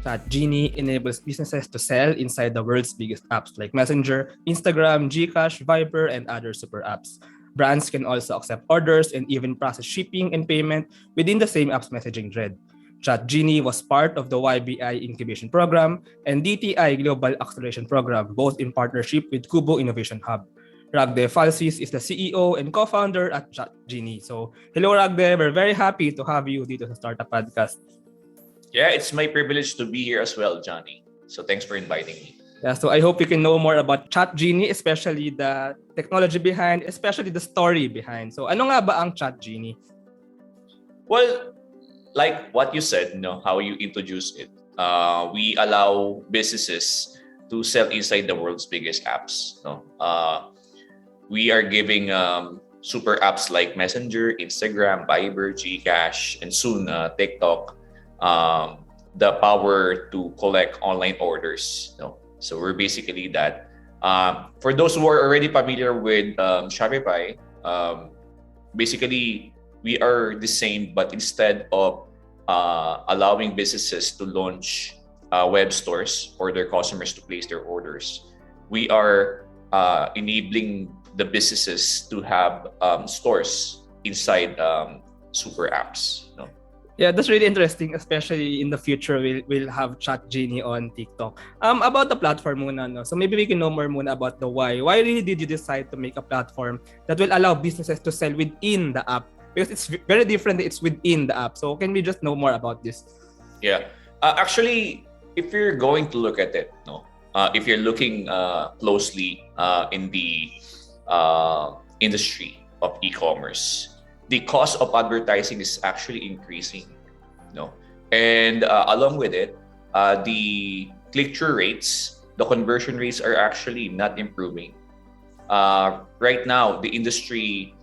ChatGenie enables businesses to sell inside the world's biggest apps like Messenger, Instagram, GCash, Viber, and other super apps. Brands can also accept orders and even process shipping and payment within the same app's messaging thread. ChatGenie was part of the YBI Incubation Program and DTI Global Acceleration Program, both in partnership with QBO Innovation Hub. Ragde Falcis is the CEO and co-founder at ChatGenie. So, hello Ragde, we're very happy to have you dito sa Startup Podcast. Yeah, it's my privilege to be here as well, Johnny. So thanks for inviting me. Yeah, so I hope you can know more about ChatGenie, especially the technology behind, especially the story behind. So ano nga ba ang ChatGenie? Well, like what you said, how you introduced it, we allow businesses to sell inside the world's biggest apps. We are giving super apps like Messenger, Instagram, Viber, GCash, and soon TikTok the power to collect online orders. So we're basically that. For those who are already familiar with Shopify, basically we are the same, but instead of allowing businesses to launch web stores for their customers to place their orders, we are enabling the businesses to have stores inside super apps. Yeah, that's really interesting, especially in the future we'll have ChatGenie on TikTok. About the platform muna, no? So maybe we can know more muna about the why. Why really did you decide to make a platform that will allow businesses to sell within the app? Because it's very different, it's within the app. So can we just know more about this? Yeah. Actually, if you're going to look at it, if you're looking closely in the industry of e-commerce, the cost of advertising is actually increasing, and along with it, the click-through rates, the conversion rates are actually not improving. Right now, the industry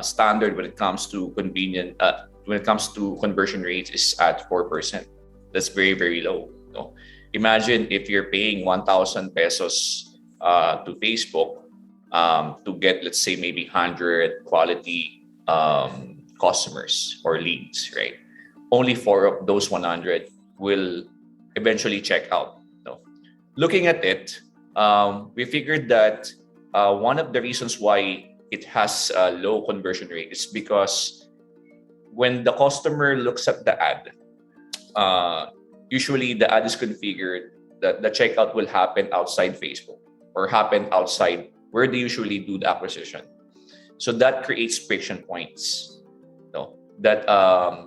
standard when it comes to conversion rates is at 4%. That's very, very low. Imagine if you're paying 1,000 pesos to Facebook to get, let's say, maybe 100 quality customers or leads, right? Only 4 of those 100 will eventually check out. Looking at it, we figured that one of the reasons why it has a low conversion rate is because when the customer looks at the ad, usually the ad is configured that the checkout will happen outside Facebook or happen outside where they usually do the acquisition. So that creates friction points, that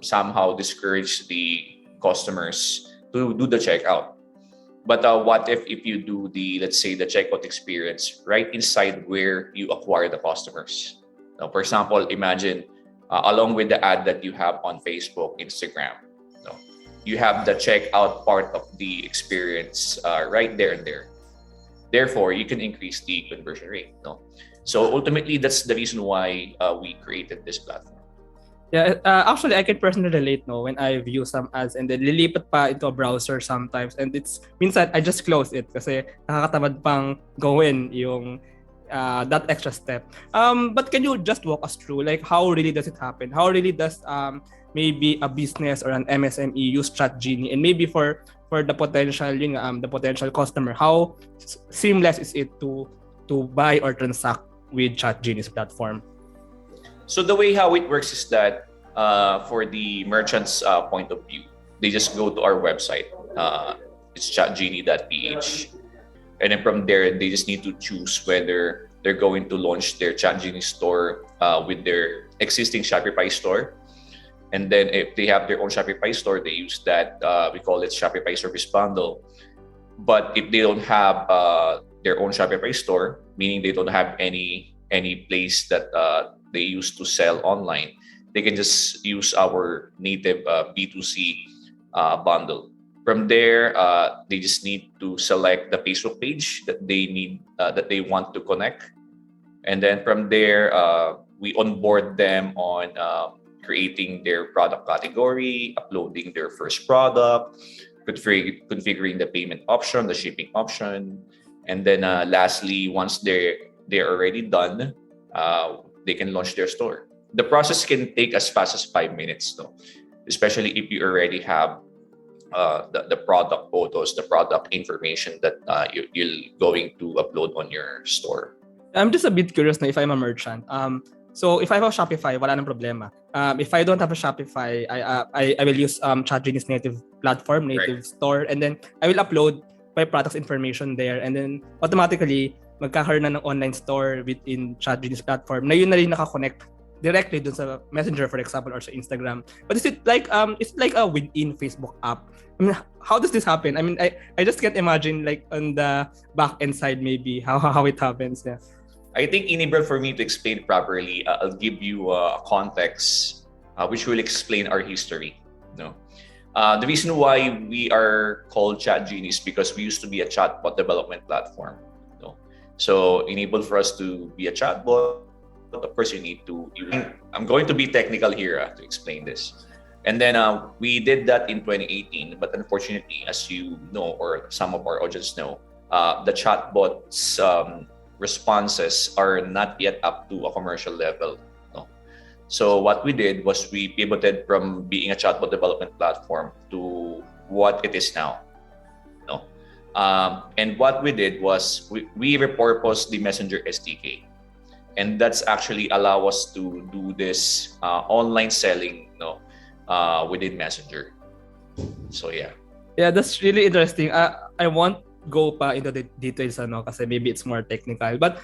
somehow discourage the customers to do the checkout. But what if you do let's say the checkout experience right inside where you acquire the customers? For example, imagine along with the ad that you have on Facebook, Instagram, you have the checkout part of the experience right there and there. Therefore, you can increase the conversion rate. So ultimately, that's the reason why we created this platform. Yeah, actually, I can personally relate when I view some ads and then lilipat pa into a browser sometimes, and minsan I just close it kasi nakakatamad pang gawin yung that extra step. But can you just walk us through like how really does it happen? How really does maybe a business or an MSME use ChatGenie, and maybe for the potential the potential customer, how seamless is it to buy or transact with ChatGenie's platform? So the way how it works is that for the merchant's point of view, they just go to our website. It's chatgenie.ph. And then from there, they just need to choose whether they're going to launch their ChatGenie store with their existing Shopify store. And then if they have their own Shopify store, they use that, we call it Shopify Service Bundle. But if they don't have their own Shopify store, meaning they don't have any place that they use to sell online, they can just use our native B2C bundle. From there, they just need to select the Facebook page that they need, that they want to connect. And then from there, we onboard them on creating their product category, uploading their first product, configuring the payment option, the shipping option. And then lastly, once they're already done, they can launch their store. The process can take as fast as 5 minutes, especially if you already have the product photos, the product information that you're going to upload on your store. I'm just a bit curious na if I'm a merchant. So if I have a Shopify, wala nang problema. If I don't have a Shopify, I will use ChatGenie's native platform, native store, and then I will upload my products information there, and then automatically magkakaroon na ng online store within ChatGenie's platform na yun na rin nakakonect directly dun sa Messenger, for example, or sa Instagram. But is it like a within Facebook app? I mean, how does this happen? I mean, I just can't imagine like on the back end side maybe how it happens. Yeah. I think inable for me to explain properly. I'll give you a context which will explain our history. No, the reason why we are called ChatGenie is because we used to be a chatbot development platform. No, so enable for us to be a chatbot. Of course, you need to. I'm going to be technical here to explain this. And then we did that in 2018, but unfortunately, as you know, or some of our audience know, the chatbots responses are not yet up to a commercial level. No? So what we did was we pivoted from being a chatbot development platform to what it is now. No? And what we did was we repurposed the Messenger SDK. And that's actually allow us to do this online selling within Messenger. So yeah. Yeah, that's really interesting. I won't go pa into the details kasi maybe it's more technical, but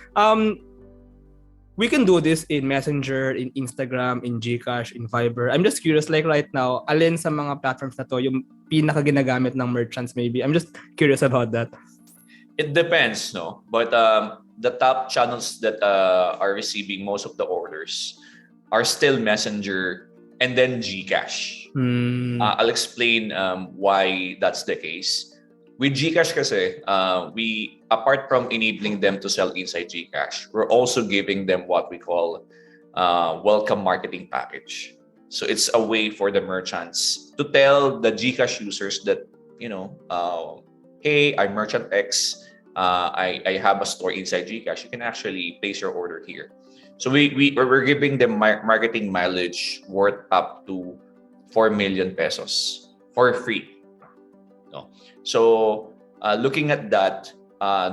we can do this in Messenger, in Instagram, in GCash, in Viber. I'm just curious, like right now, alin sa mga platforms na to yung pinaka ginagamit ng merchants maybe? I'm just curious about that. It depends, no? But the top channels that are receiving most of the orders are still Messenger and then GCash. I'll explain why that's the case. With GCash kasi, we, apart from enabling them to sell inside GCash, we're also giving them what we call welcome marketing package. So it's a way for the merchants to tell the GCash users that, hey, I'm Merchant X. I have a store inside GCash. You can actually place your order here. So we're giving them marketing mileage worth up to 4 million pesos for free. No. So looking at that,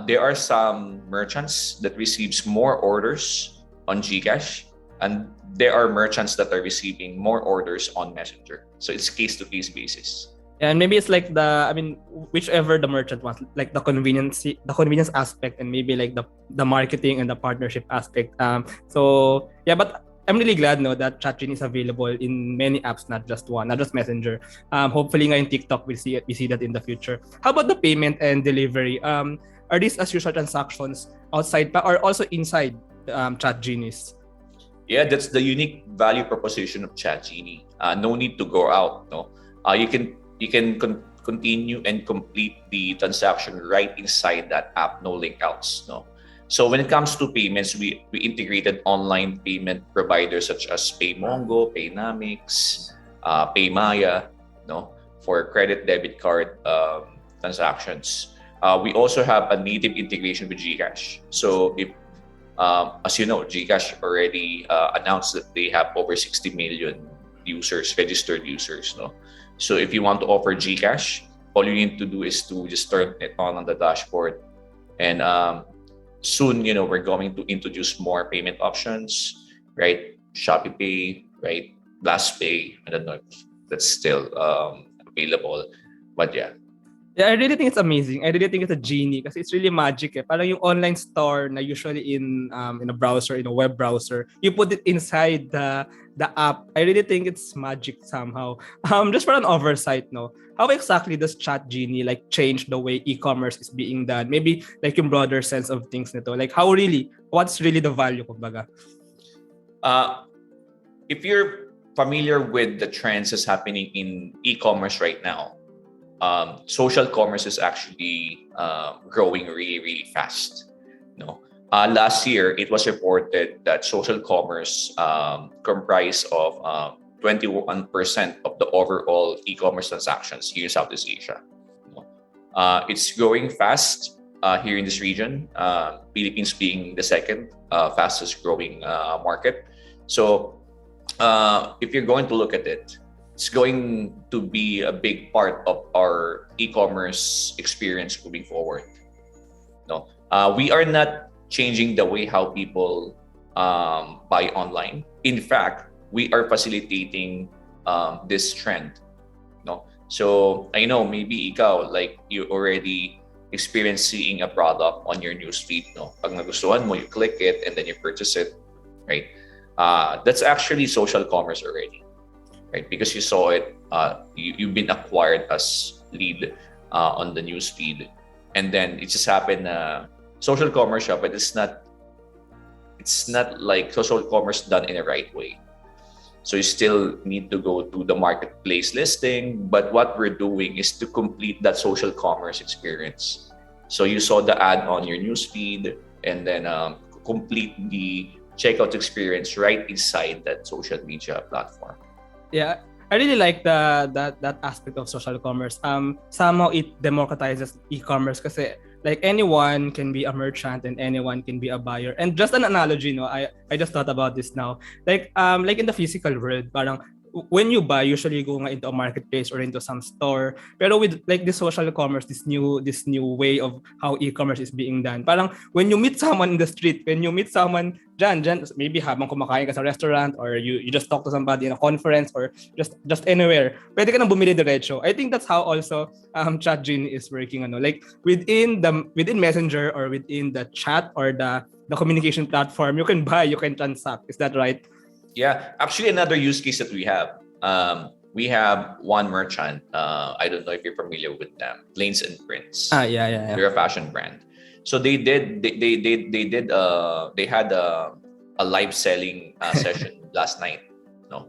there are some merchants that receives more orders on GCash, and there are merchants that are receiving more orders on Messenger. So it's case-to-case basis. And maybe it's like whichever the merchant wants, like the convenience aspect, and maybe like the marketing and the partnership aspect. So yeah, but I'm really glad that ChatGenie is available in many apps, not just one, not just Messenger. Hopefully ngayon TikTok we see that in the future. How about the payment and delivery? Are these as usual transactions outside or also inside ChatGenies? Yeah, that's the unique value proposition of ChatGenie. No need to go out. No, you can continue and complete the transaction right inside that app. No link outs. No. So when it comes to payments, we integrated online payment providers such as PayMongo, Paynamix, Paymaya, for credit debit card transactions. We also have a native integration with GCash. So if, as you know, GCash already announced that they have over 60 million users, registered users. No, so if you want to offer GCash, all you need to do is to just turn it on the dashboard, and soon, we're going to introduce more payment options, right? Shopee Pay, right? Blast Pay. I don't know if that's still available, but yeah. Yeah, I really think it's amazing. I really think it's a genie because it's really magic. Parang yung online store na usually in a browser, in a web browser, you put it inside the app. I really think it's magic somehow. Just for an oversight, how exactly does ChatGenie like change the way e-commerce is being done? Maybe like yung broader sense of things nito. Like what's really the value, kumbaga? If you're familiar with the trends that's happening in e-commerce right now, social commerce is actually growing really, really fast. Last year, it was reported that social commerce comprised of 21% of the overall e-commerce transactions here in Southeast Asia. It's growing fast here in this region, Philippines being the second fastest growing market. So if you're going to look at it, it's going to be a big part of our e-commerce experience moving forward. No, we are not changing the way how people buy online. In fact, we are facilitating this trend. No, so I know maybe ikaw, like, you already experience seeing a product on your newsfeed. No, pag nagustuhan mo, you click it and then you purchase it, right? That's actually social commerce already, right? Because you saw it, you've been acquired as lead on the newsfeed, and then it just happened social commerce siya, but it's not like social commerce done in the right way. So you still need to go to the marketplace listing, but what we're doing is to complete that social commerce experience. So you saw the ad on your newsfeed, and then complete the checkout experience right inside that social media platform. Yeah, I really like that aspect of social commerce. Somehow it democratizes e-commerce kasi like anyone can be a merchant and anyone can be a buyer. And just an analogy, no, I just thought about this now. Like in the physical world, parang when you buy, usually you go nga into a marketplace or into some store. Pero with like this social commerce, this new way of how e-commerce is being done. Parang when you meet someone in the street, when you meet someone dyan, maybe habang kumakain ka sa restaurant, or you just talk to somebody in a conference, or just anywhere, pwede ka nang bumili diretso. I think that's how also ChatGenie is working. Like within Messenger or within the chat or the communication platform, you can buy, you can transact. Is that right? Yeah, actually, another use case that we have one merchant. I don't know if you're familiar with them, Plains and Prince. Yeah. They're a fashion brand. So they had a live selling session last night, no,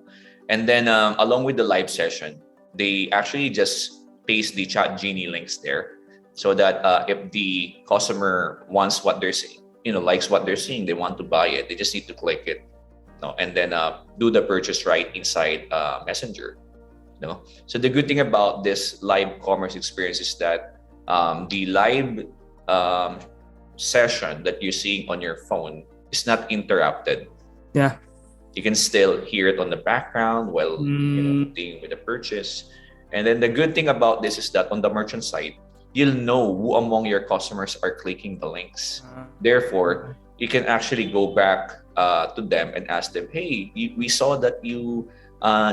and then along with the live session, they actually just paste the ChatGenie links there, so that if the customer wants what they're seeing, likes what they're seeing, they want to buy it, they just need to click it. No, and then do the purchase right inside Messenger. No, so the good thing about this live commerce experience is that the live session that you're seeing on your phone is not interrupted. Yeah, you can still hear it on the background while dealing with the purchase. And then the good thing about this is that on the merchant side, you'll know who among your customers are clicking the links. Therefore, you can actually go back to them and ask them, hey, we saw that you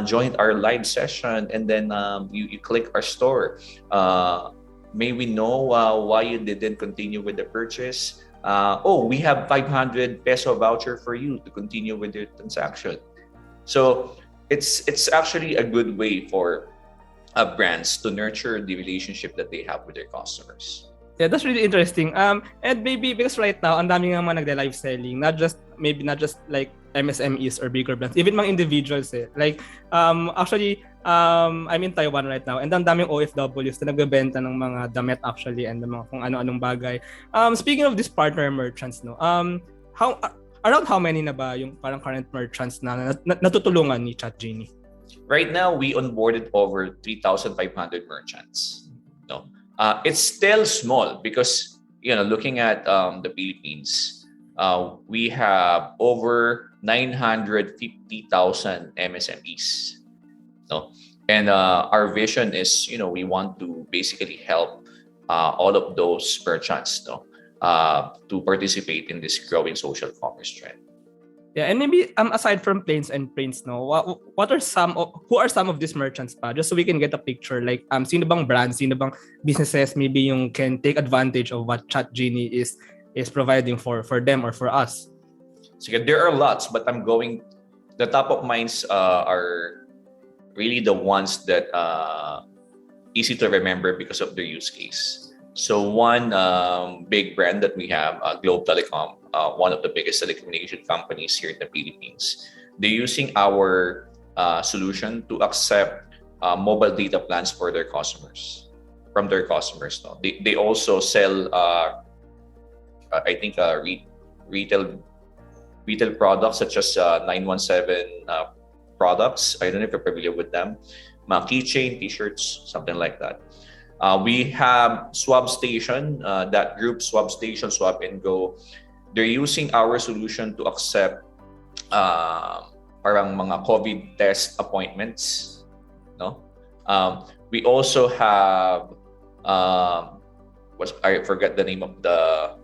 joined our live session, and then you click our store. May we know why you didn't continue with the purchase? We have 500 peso voucher for you to continue with your transaction. So it's actually a good way for brands to nurture the relationship that they have with their customers. Yeah, that's really interesting. And maybe because right now, ang dami nga mga nagde-live selling, not just like MSMEs or bigger brands, even mga individuals eh. Like, actually, I'm in Taiwan right now, and ang daming OFWs na nagbebenta ng mga damit actually, and ng mga kung ano-anong bagay. Speaking of these partner merchants, no, around how many na ba yung parang current merchants na natutulungan ni ChatGenie? Right now, we onboarded over 3,500 merchants. No, it's still small because looking at the Philippines, we have over 950,000 MSMEs. No, and our vision is we want to basically help all of those merchants to participate in this growing social commerce trend. Yeah, and maybe aside from Plains and Prince, no, who are some of these merchants pa? Just so we can get a picture, like sino bang brands, sino bang businesses maybe yung can take advantage of what ChatGenie is providing for them or for us. So there are lots, but the top of minds are really the ones that easy to remember because of their use case. So one big brand that we have, Globe Telecom, one of the biggest telecommunication companies here in the Philippines. They're using our solution to accept mobile data plans for their customers, from their customers. No? They also sell, I think, retail products such as 917 products. I don't know if you're familiar with them. Mga keychain, t-shirts, something like that. We have Swab Station, that group, Swab Station, Swab and Go. They're using our solution to accept parang mga COVID test appointments. no? We also have I forget the name of the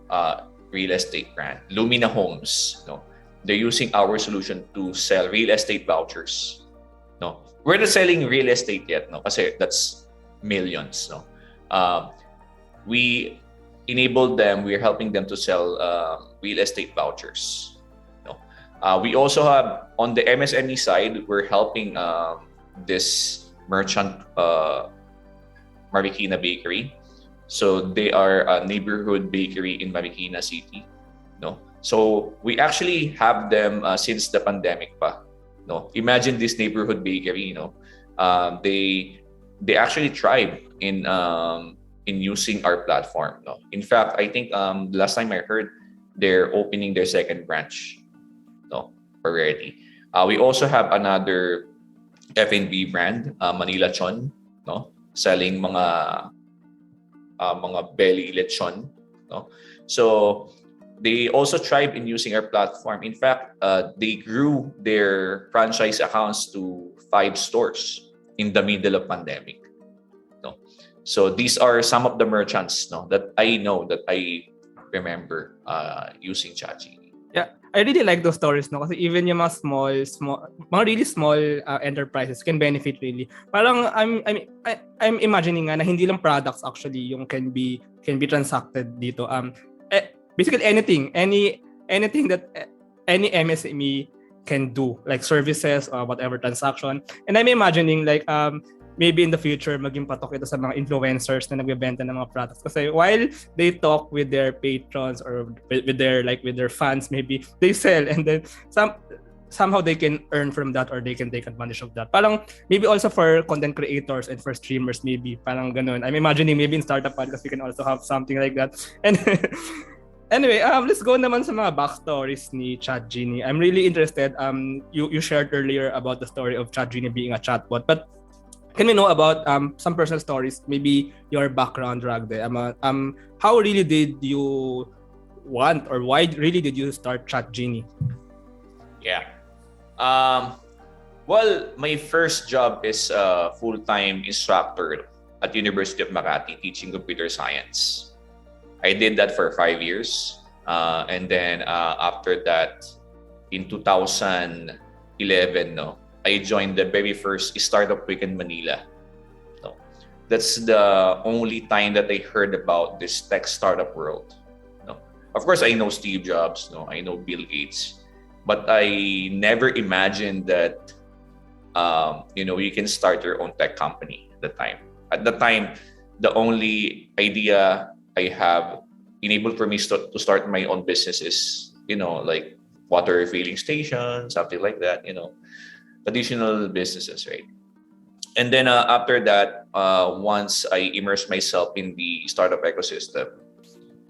real estate brand, Lumina Homes. No, they're using our solution to sell real estate vouchers. No, we're not selling real estate yet. No, kasi that's millions. No, we enabled them. We're helping them to sell real estate vouchers. No, we also have on the MSME side. We're helping this merchant, Marikina Bakery. So they are a neighborhood bakery in Marikina City. No, so we actually have them since the pandemic pa. No, imagine this neighborhood bakery. They actually thrive in using our platform. No, in fact, I think last time I heard they're opening their second branch. No, already. We also have another F&B brand, Manila Chon. No, selling mga belly lechon, no? So they also thrive in using our platform. In fact, they grew their franchise accounts to 5 stores in the middle of pandemic, no? So these are some of the merchants, no, that I know, that I remember using ChatGenie. Yeah, I really like those stories, no? Kasi even yung mga mga really small enterprises can benefit really. Parang I'm imagining nga na hindi lang products actually yung can be transacted dito. Basically anything that any MSME can do, like services or whatever transaction. And I'm imagining like maybe in the future maging patok ito sa mga influencers na nagbebenta ng mga products, kasi while they talk with their patrons or with their fans, maybe they sell, and then somehow they can earn from that or they can take advantage of that. Parang maybe also for content creators and for streamers, maybe parang ganun. I'm imagining maybe in startup podcast we can also have something like that. And anyway, let's go naman sa mga backstories ni ChatGenie. I'm really interested. You shared earlier about the story of ChatGenie being a chatbot, but can we know about some personal stories, maybe your background, Ragde? How really did you want, or why really did you start ChatGenie? Yeah. Well, my first job is a full-time instructor at University of Makati teaching computer science. I did that for 5 years. And then after that, in 2011, no, I joined the very first startup week in Manila. So that's the only time that I heard about this tech startup world. No, of course I know Steve Jobs. No, I know Bill Gates, but I never imagined that you can start your own tech company at the time. At the time, the only idea I have enabled for me to start my own business is like water refilling station, something like that. Traditional businesses, right? And then after that, once I immersed myself in the startup ecosystem,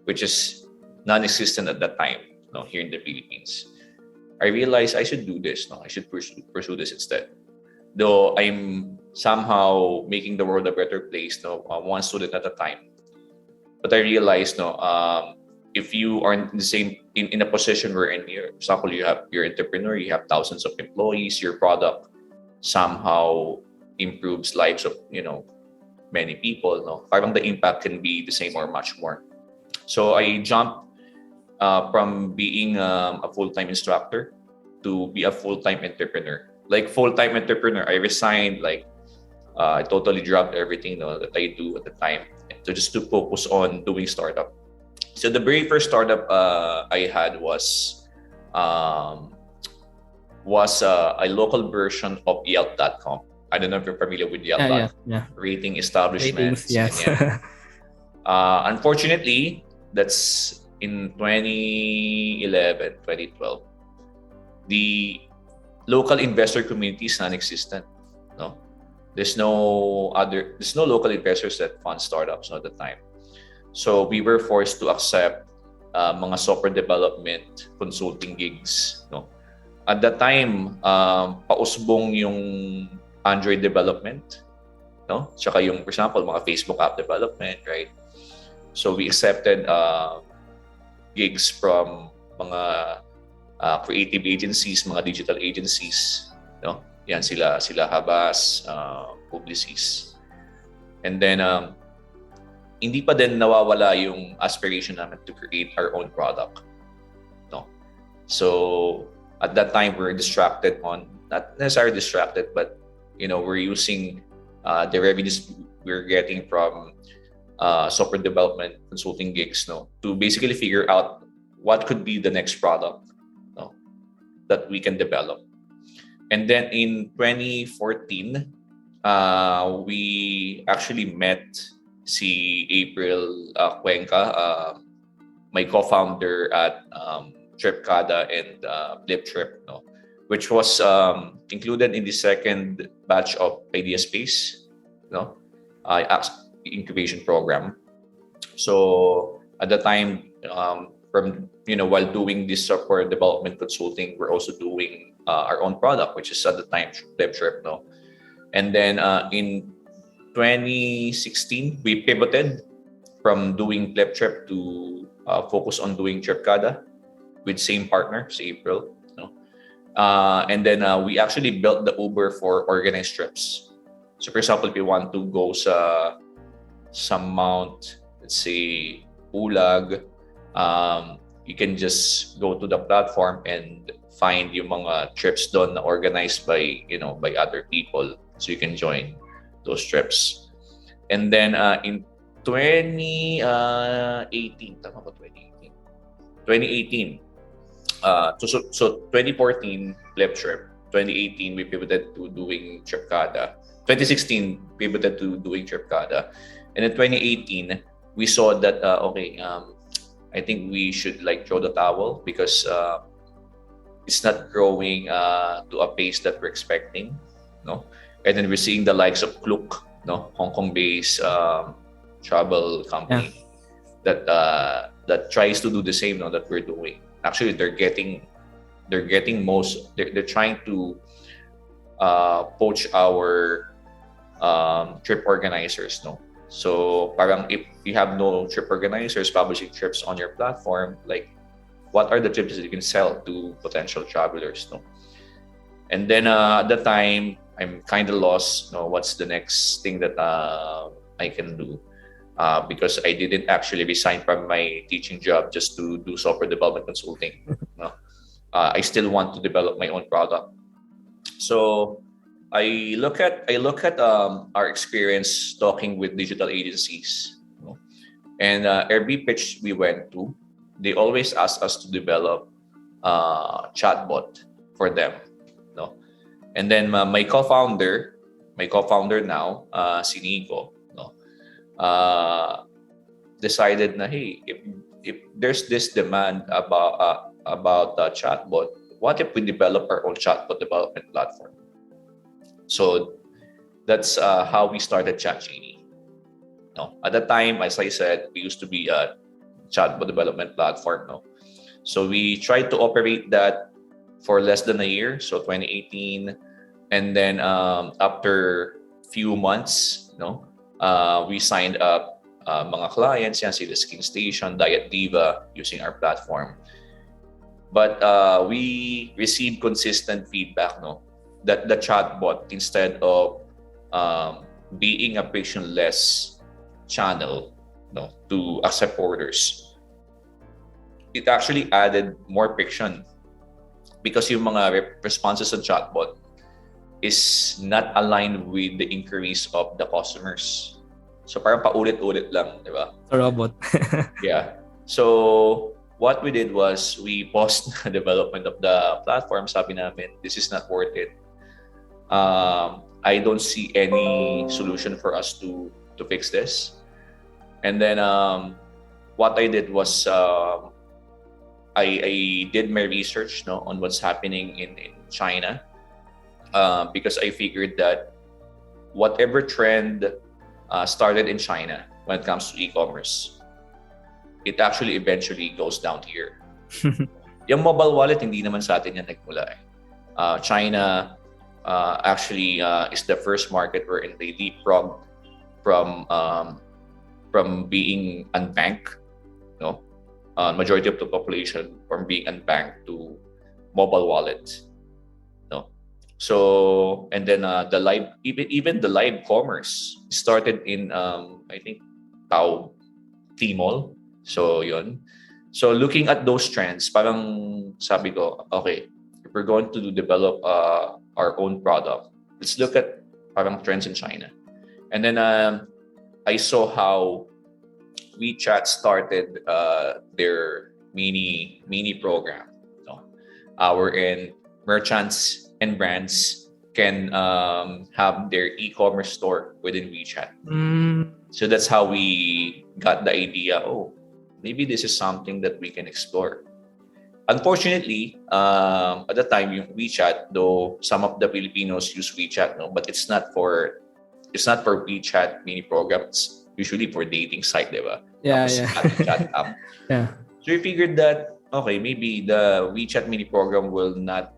which is non-existent at that time, here in the Philippines, I realized I should do this. I should pursue this instead. Though I'm somehow making the world a better place, one student at a time. But I realized, if you are in a position where for example, you're entrepreneur, you have thousands of employees, your product somehow improves lives of many people. Parang the impact can be the same or much more. So I jumped from being a full-time instructor to be a full-time entrepreneur. Like full-time entrepreneur, I resigned. I totally dropped everything that I do at the time to focus on doing startup. So the very first startup I had was a local version of Yelp.com. I don't know if you're familiar with Yelp. Yeah. Rating establishments. Ratings, yes. Unfortunately, that's in 2011, 2012. The local investor community is non-existent. No, there's no local investors that fund startups at the time. So we were forced to accept mga software development consulting gigs. At that time, pausbong yung Android development, tsaka yung, for example, mga Facebook app development, right? So we accepted gigs from mga creative agencies, mga digital agencies, Yan sila Habas, Publicis. And then hindi pa din nawawala yung aspiration namin to create our own product. No. So at that time we're distracted on, not necessarily distracted, but we're using the revenues we're getting from software development consulting gigs, to basically figure out what could be the next product, that we can develop. And then in 2014, we actually met si April Cuenca, my co-founder at Tripkada and Fliptrip, which was included in the second batch of Idea Space, incubation program. So at the time, from while doing this software development consulting, we're also doing our own product, which is at the time Fliptrip, And then in 2016, we pivoted from doing Fliptrip to focus on doing Tripkada with same partner, si April. And then we actually built the Uber for organized trips. So for example, if you want to go sa some mount, let's say Ulag, you can just go to the platform and find yung mga trips doon na organized by by other people, so you can join those trips. And then in 2018, tama ba 2018? 2018. So 2014 Fliptrip, 2018 we pivoted to doing Tripkada. 2016 pivoted to doing Tripkada, and in 2018 we saw that I think we should throw the towel because it's not growing to a pace that we're expecting, And then we're seeing the likes of Klook, Hong Kong-based travel company that tries to do the same that we're doing. Actually, they're trying to poach our trip organizers, So parang if you have no trip organizers publishing trips on your platform, what are the trips that you can sell to potential travelers, And then at the time, I'm kind of lost, what's the next thing that I can do? Because I didn't actually resign from my teaching job just to do software development consulting. I still want to develop my own product. So I look at our experience talking with digital agencies, and every pitch we went to, they always ask us to develop a chatbot for them, And then my co-founder now, si Nico, decided na, hey, if there's this demand about chatbot, what if we develop our own chatbot development platform? So that's how we started ChatGenie. At the time, as I said, we used to be a chatbot development platform. So we tried to operate that for less than a year, so 2018, and then after few months, we signed up mga clients, yan sila Skin Station, Diet Diva, using our platform. But we received consistent feedback, that the chatbot, instead of being a frictionless channel, to accept orders, it actually added more friction because yung mga responses on chatbot is not aligned with the inquiries of the customers. So parang paulit-ulit lang, di ba? A robot. Yeah. So what we did was we paused the development of the platform. Sabi namin, this is not worth it. I don't see any solution for us to fix this. And then what I did was I did my research on what's happening in China, because I figured that whatever trend started in China when it comes to e-commerce, it actually eventually goes down here. Yung mobile wallet, hindi naman sa atin yan nagmula. China actually is the first market wherein they leapfrogged from being unbanked, majority of the population from being unbanked to mobile wallet. So, and then the live, even the live commerce started in I think Tao Tmall. So yun. So looking at those trends, parang sabi ko, okay, if we're going to develop our own product, let's look at parang trends in China. And then I saw how WeChat started their mini program, no? Wherein merchants and brands can have their e-commerce store within WeChat. So that's how we got the idea. Oh, maybe this is something that we can explore. Unfortunately, at the time, yung WeChat, though some of the Filipinos use WeChat, no, but it's not for WeChat mini program. It's usually for dating site, diba? Yeah, Tapos yeah. chat app. Yeah. So we figured that okay, maybe the WeChat mini program will not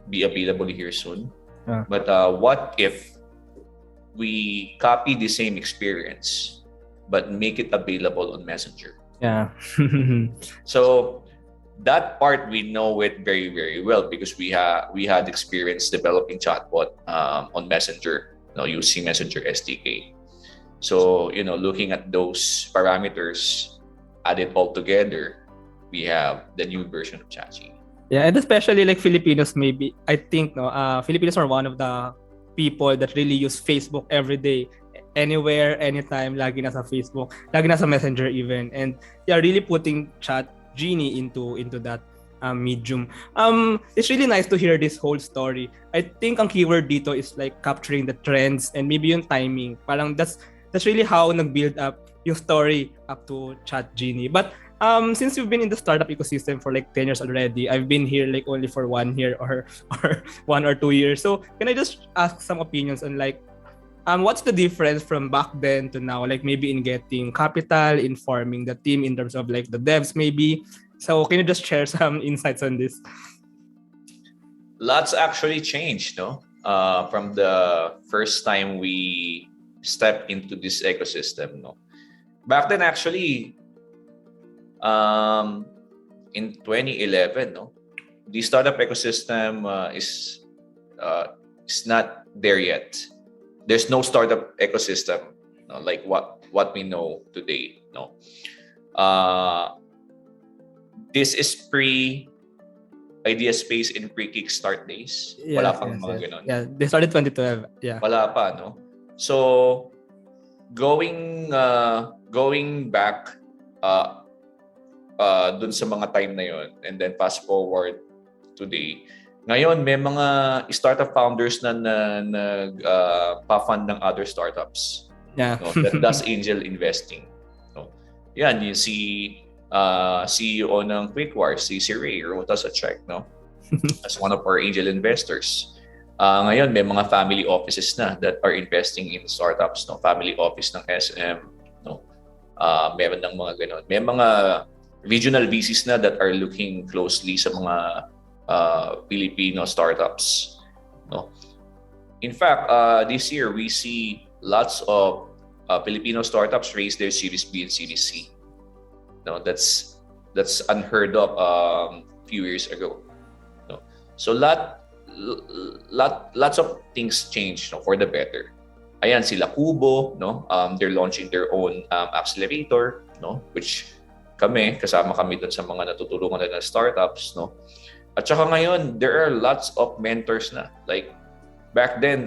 be available here soon. Yeah. But what if we copy the same experience but make it available on Messenger? Yeah. So that part we know it very very well because we had experience developing chatbot on Messenger, using Messenger SDK. So looking at those parameters, add it all together, we have the new version of ChatGenie. Yeah, and especially like Filipinos, maybe I think Filipinos are one of the people that really use Facebook every day, anywhere, anytime. Lagi nasa Facebook, lagi nasa Messenger even, and they are really putting ChatGenie into that medium. It's really nice to hear this whole story. I think ang keyword dito is like capturing the trends and maybe yung timing. Parang that's really how nag-build up yung story up to ChatGenie. But since you've been in the startup ecosystem for like 10 years already, I've been here like only for 1 year or 1 or 2 years. So can I just ask some opinions on like what's the difference from back then to now? Like maybe in getting capital, in forming the team in terms of like the devs maybe. So can you just share some insights on this? Lots actually changed, no? From the first time we stepped into this ecosystem, no? Back then actually, in 2011, no, the startup ecosystem is not there yet. There's no startup ecosystem, no, like what we know today. No, this is pre-idea space in pre-kickstart days. Wala pang mga ganon. Yeah, they started 2012. Yeah. Wala pa, no. So going back dun sa mga time na yon, and then fast forward today, ngayon may mga startup founders na pa-fund ng other startups. Yeah. No, that does angel investing. No. Yan, yung si CEO ng Quickwire, si Ray, wrote us a check, no? As one of our angel investors. Ngayon may mga family offices na that are investing in startups, no? Family office ng SM, no? Meron ng mga ganon. May mga regional VCs na that are looking closely sa mga Filipino startups, no? In fact, this year we see lots of Filipino startups raise their Series B and Series C. No, that's unheard of few years ago. No, so lots of things change, no, for the better. Ayan sila QBO, no, they're launching their own accelerator, no, which kasama kami doon sa mga natutulungan na startups, no. At saka ngayon, there are lots of mentors na. Like back then,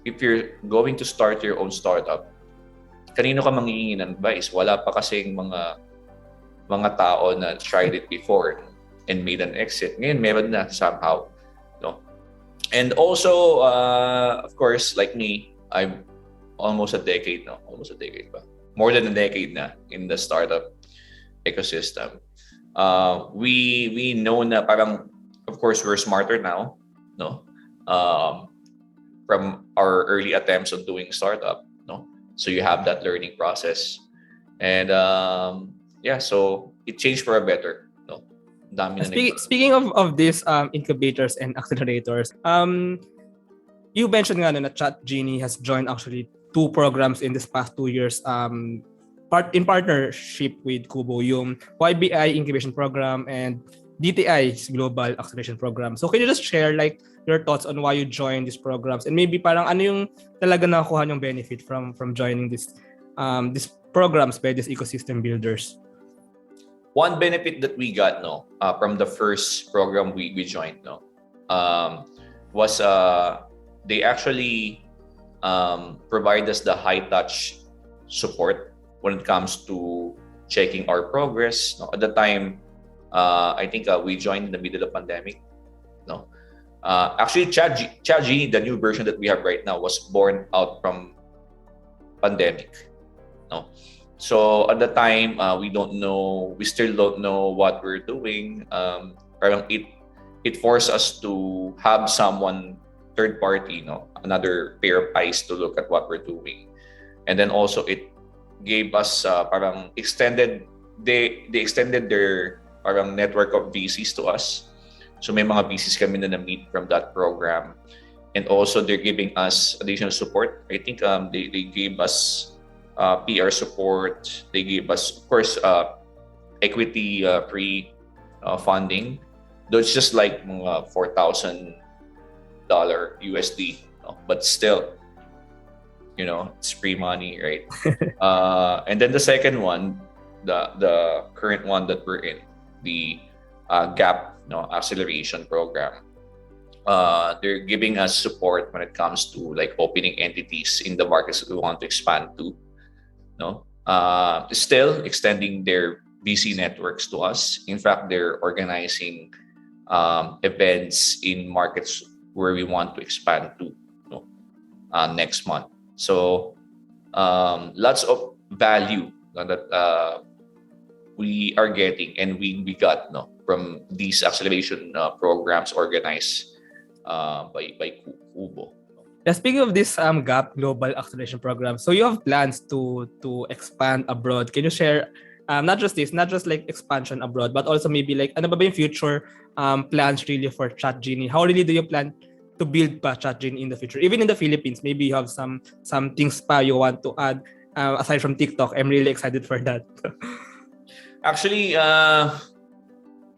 if you're going to start your own startup, kanino ka manghihingi ng advice? Wala pa kasing mga tao na tried it before and made an exit. Ngayon, meron na somehow, no. And also, of course, like me, I'm almost a decade pa. More than a decade na in the startup ecosystem. We know na parang, of course, we're smarter now, no? From our early attempts on doing startup, no? So you have that learning process, and so it changed for a better, no? Dami na Speaking of these incubators and accelerators, you mentioned nga na ChatGenie has joined actually 2 programs in this past 2 years. In partnership with QBO, yung QBO Innovation Program and DTI's Global Acceleration Program. So can you just share like your thoughts on why you joined these programs and maybe parang ano yung talaga nakuha yung benefit from joining these programs by these ecosystem builders? One benefit that we got from the first program we joined was they actually provide us the high touch support when it comes to checking our progress. At the time, I think we joined in the middle of pandemic. Actually, ChatGenie, the new version that we have right now, was born out from pandemic. So at the time, we still don't know what we're doing. It forced us to have someone third party, another pair of eyes to look at what we're doing, and then also it gave us parang extended. They extended their parang network of VCs to us. So may mga VCs kami na meet from that program, and also they're giving us additional support. I think they gave us PR support. They gave us, of course, equity free funding. Though it's just like $4,000 USD, but still, it's free money, right? And then the second one, the current one that we're in, the GAP acceleration program. They're giving us support when it comes to like opening entities in the markets that we want to expand to. Still extending their VC networks to us. In fact, they're organizing events in markets where we want to expand to next month. So lots of value that we are getting and we got from these acceleration programs organized by QBO. Yeah, speaking of this GAP Global Acceleration Program, so you have plans to expand abroad. Can you share not just like expansion abroad, but also maybe like ano ba yung future plans really for ChatGenie? How really do you plan to build pa ChatGenie in the future? Even in the Philippines, maybe you have some things pa you want to add aside from TikTok. I'm really excited for that. Actually, I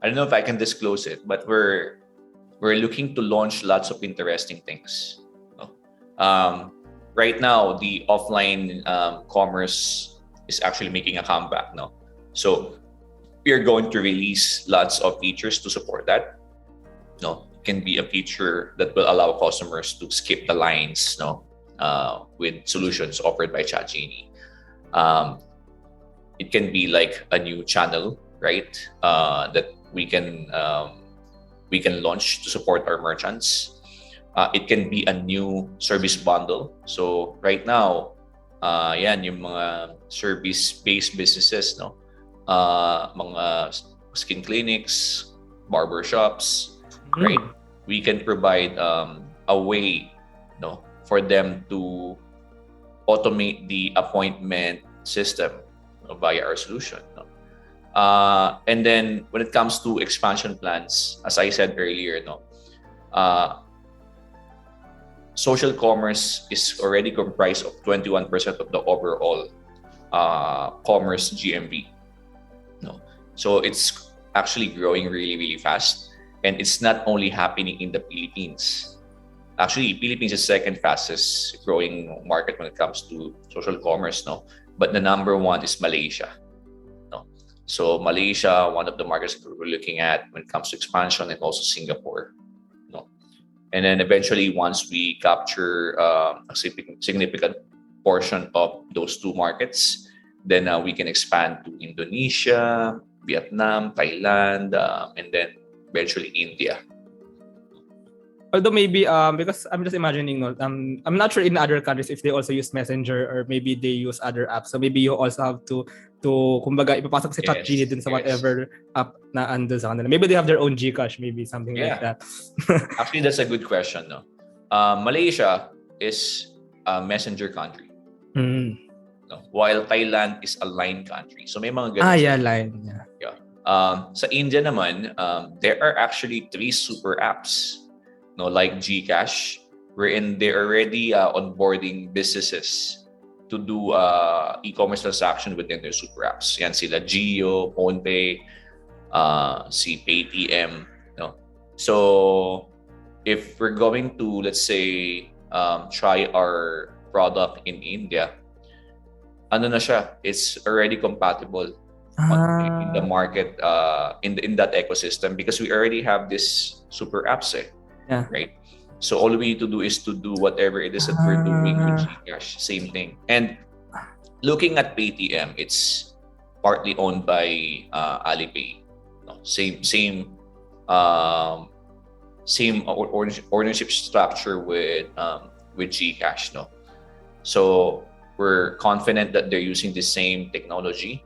don't know if I can disclose it, but we're looking to launch lots of interesting things. Right now, the offline commerce is actually making a comeback now. So we are going to release lots of features to support that. It can be a feature that will allow customers to skip the lines with solutions offered by ChatGenie. It can be like a new channel, right? That we can launch to support our merchants. It can be a new service bundle. So right now, yung mga service-based businesses, mga skin clinics, barber shops, right? We can provide a way, for them to automate the appointment system via our solution. And then when it comes to expansion plans, as I said earlier, social commerce is already comprised of 21% of the overall commerce GMV. So it's actually growing really, really fast. And it's not only happening in the Philippines. Actually, Philippines is second fastest growing market when it comes to social commerce, But the number one is Malaysia. So Malaysia, one of the markets that we're looking at when it comes to expansion, and also Singapore. And then eventually, once we capture a significant portion of those two markets, then we can expand to Indonesia, Vietnam, Thailand, and then eventually India. Although maybe because I'm just imagining, I'm not sure in other countries if they also use Messenger or maybe they use other apps. So maybe you also have to kumbaga ipapasok sa ChatGenie dun sa whatever app na ando sa kanila. Maybe they have their own GCash, maybe something like that. Actually, that's a good question. Malaysia is a messenger country. While Thailand is a line country. So may mga ganun. Line. Yeah. Sa India naman, there are actually 3 super apps, like GCash, wherein they're already onboarding businesses to do e-commerce transaction within their super apps. Yan sila Gio, PhonePe, see Paytm, no? So if we're going to, let's say, try our product in India, ano na siya, it's already compatible in the market, in that ecosystem, because we already have this super apps, Yeah. right? So all we need to do is to do whatever it is that we're doing with GCash, same thing. And looking at Paytm, it's partly owned by Alipay. No? Same ownership structure with GCash, no? So we're confident that they're using the same technology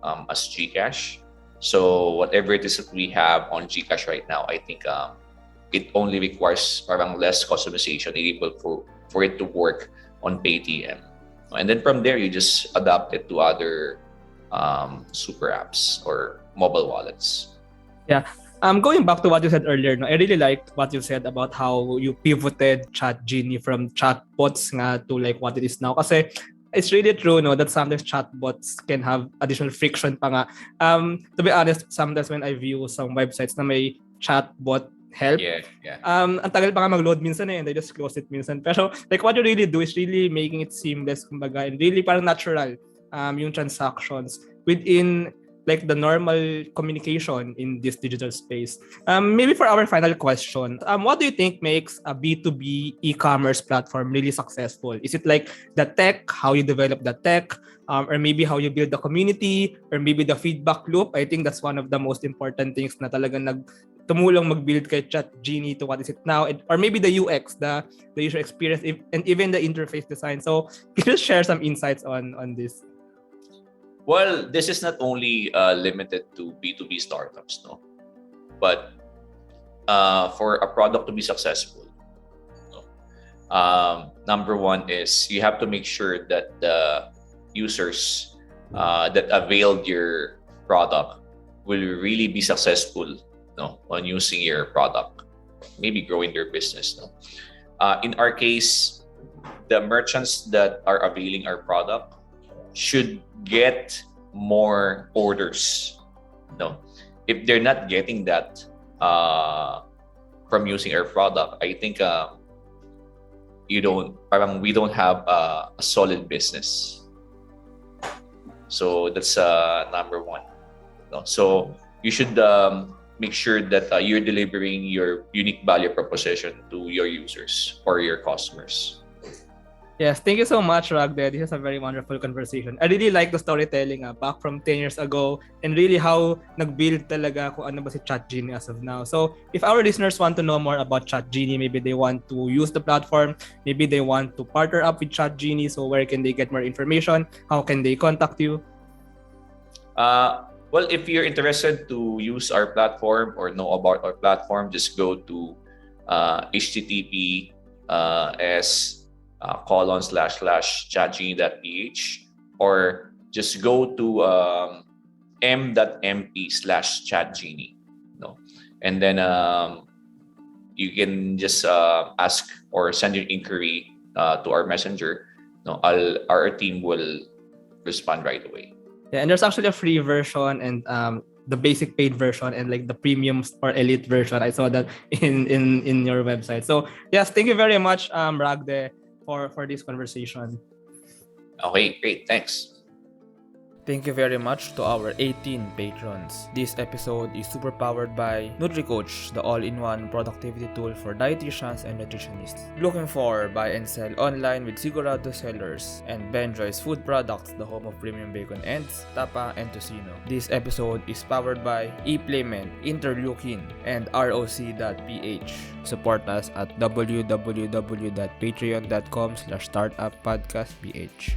as GCash. So whatever it is that we have on GCash right now, I think it only requires parang less customization, able for it to work on Paytm. And then from there, you just adapt it to other super apps or mobile wallets. Yeah. Going back to what you said earlier, no, I really liked what you said about how you pivoted ChatGenie from chatbots nga to like what it is now. Kasi it's really true, no, that sometimes chatbots can have additional friction pa nga. To be honest, sometimes when I view some websites na may chatbot help, ang tagal pa nga mag-load minsan and I just close it minsan. Pero like what you really do is really making it seamless, kumbaga, and really parang natural yung transactions within like the normal communication in this digital space. Maybe for our final question, what do you think makes a B2B e-commerce platform really successful? Is it like the tech, how you develop the tech, or maybe how you build the community, or maybe the feedback loop? I think that's one of the most important things na talagang tumulong mag-build kay ChatGenie to what is it now, or maybe the UX, the user experience, and even the interface design. So can you just share some insights on this? Well, this is not only limited to B2B startups, no, but for a product to be successful, no? Number one is you have to make sure that the users that availed your product will really be successful, no, on using your product, maybe growing their business, no. In our case, the merchants that are availing our product should get more orders, no. If they're not getting that from using our product, I think we don't have a solid business. So that's number one, no? So you should make sure that you're delivering your unique value proposition to your users or your customers. Yes, thank you so much, Ragde. This is a very wonderful conversation. I really like the storytelling back from 10 years ago and really how nag-build talaga kung ano ba si ChatGenie as of now. So if our listeners want to know more about ChatGenie, maybe they want to use the platform, maybe they want to partner up with ChatGenie, so where can they get more information? How can they contact you? Well, if you're interested to use our platform or know about our platform, just go to https://chatgenie.ph, or just go to m.mp/chatgenie, no? And then you can just ask or send your inquiry to our messenger, no? Our team will respond right away. Yeah, and there's actually a free version and the basic paid version and like the premium or elite version. I saw that in your website. So yes, thank you very much, Ragde, for this conversation. Okay, great, thanks. Thank you very much to our 18 patrons. This episode is super powered by NutriCoach, the all-in-one productivity tool for dietitians and nutritionists. Looking for buy and sell online with Sigurado Sellers, and Benjoy's Food Products, the home of premium bacon ends, tapa, and tocino. This episode is powered by ePlayment, Interleukin, and ROC.ph. Support us at www.patreon.com/startuppodcastph.